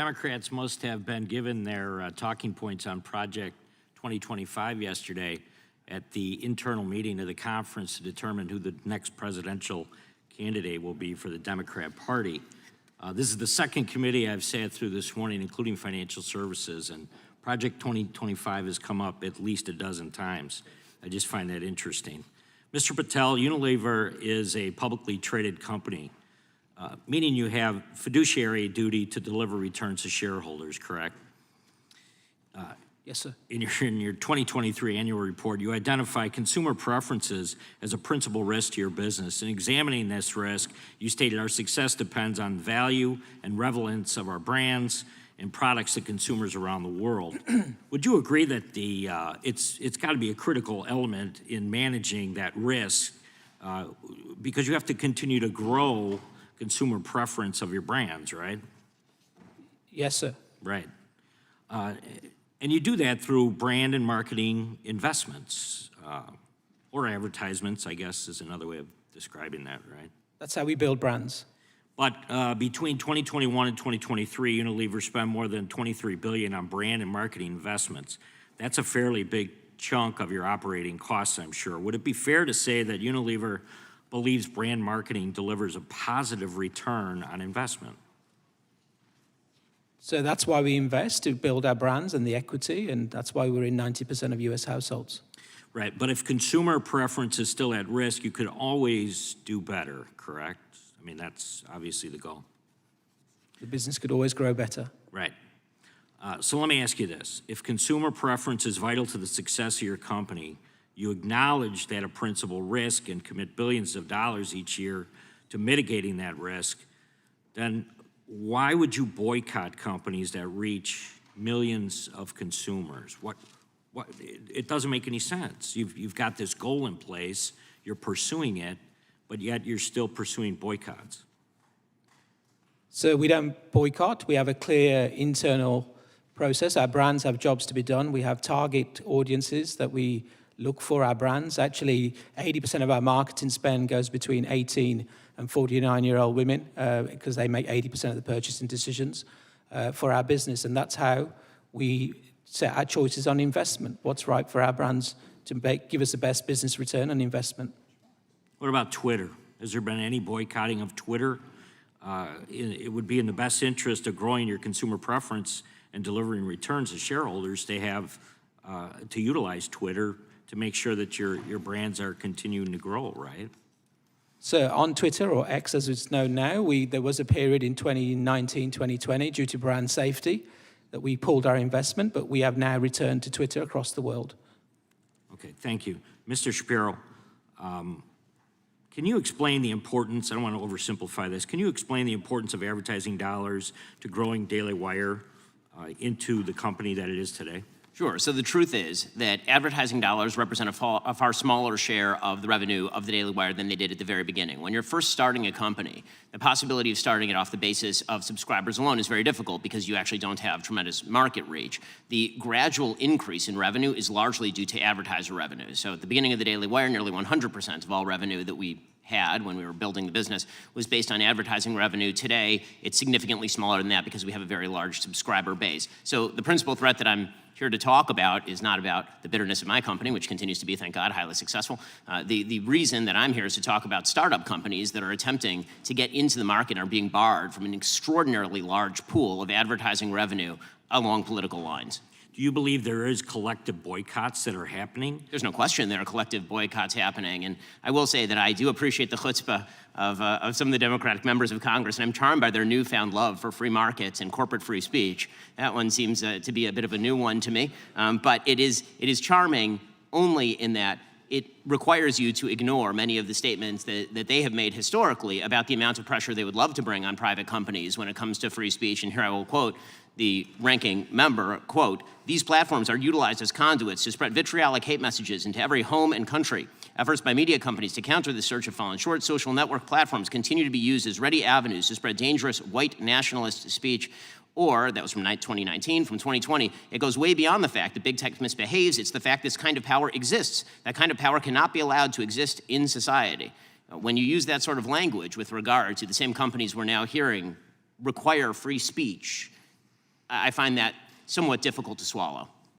Democrats must have been given their talking points on Project 2025 yesterday at the internal meeting of the conference to determine who the next presidential candidate will be for the Democrat Party. This is the second committee I've sat through this morning, including financial services, and Project 2025 has come up at least a dozen times. I just find that interesting. Mr. Patel, Unilever is a publicly traded company, meaning you have fiduciary duty to deliver returns to shareholders, correct? Yes, sir. In your 2023 annual report, you identify consumer preferences as a principal risk to your business. In examining this risk, you stated our success depends on value and relevance of our brands and products to consumers around the world. Would you agree that it's got to be a critical element in managing that risk because you have to continue to grow consumer preference of your brands, right? Yes, sir. Right. And you do that through brand and marketing investments, or advertisements, I guess is another way of describing that, right? That's how we build brands. But between 2021 and 2023, Unilever spent more than $23 billion on brand and marketing investments. That's a fairly big chunk of your operating costs, I'm sure. Would it be fair to say that Unilever believes brand marketing delivers a positive return on investment? So that's why we invest, to build our brands and the equity, and that's why we're in 90% of US households. Right, but if consumer preference is still at risk, you could always do better, correct? I mean, that's obviously the goal. The business could always grow better. Right. So let me ask you this. If consumer preference is vital to the success of your company, you acknowledge that a principal risk and commit billions of dollars each year to mitigating that risk, then why would you boycott companies that reach millions of consumers? It doesn't make any sense. You've got this goal in place, you're pursuing it, but yet you're still pursuing boycotts. So we don't boycott. We have a clear internal process. Our brands have jobs to be done. We have target audiences that we look for our brands. Actually, 80% of our marketing spend goes between 18 and 49-year-old women because they make 80% of the purchasing decisions for our business. And that's how we set our choices on investment. What's right for our brands to give us the best business return on investment. What about Twitter? Has there been any boycotting of Twitter? It would be in the best interest of growing your consumer preference and delivering returns to shareholders to have to utilize Twitter to make sure that your brands are continuing to grow, right? So on Twitter, or X as it's known now, there was a period in 2019, 2020, due to brand safety, that we pulled our investment, but we have now returned to Twitter across the world. Okay, thank you. Mr. Shapiro, can you explain the importance, I don't want to oversimplify this, can you explain the importance of advertising dollars to growing Daily Wire into the company that it is today? Sure. So the truth is that advertising dollars represent a far smaller share of the revenue of the Daily Wire than they did at the very beginning. When you're first starting a company, the possibility of starting it off the basis of subscribers alone is very difficult because you actually don't have tremendous market reach. The gradual increase in revenue is largely due to advertiser revenue. So at the beginning of the Daily Wire, nearly 100% of all revenue that we had when we were building the business was based on advertising revenue. Today, it's significantly smaller than that because we have a very large subscriber base. So the principal threat that I'm here to talk about is not about the bitterness of my company, which continues to be, thank God, highly successful. The reason that I'm here is to talk about startup companies that are attempting to get into the market and are being barred from an extraordinarily large pool of advertising revenue along political lines. Do you believe there is collective boycotts that are happening? There's no question there are collective boycotts happening, and I will say that I do appreciate the chutzpah of some of the Democratic members of Congress, and I'm charmed by their newfound love for free markets and corporate free speech. That one seems to be a bit of a new one to me, but it is charming only in that it requires you to ignore many of the statements that they have made historically about the amount of pressure they would love to bring on private companies when it comes to free speech, and here I will quote the ranking member, quote, "These platforms are utilized as conduits to spread vitriolic hate messages into every home and country. Efforts by media companies to counter this surge have fallen short. Social network platforms continue to be used as ready avenues to spread dangerous white nationalist speech." Or, that was from 2019, from 2020, it goes way beyond the fact that big tech misbehaves. It's the fact this kind of power exists. That kind of power cannot be allowed to exist in society. When you use that sort of language with regard to the same companies we're now hearing require free speech, I find that somewhat difficult to swallow.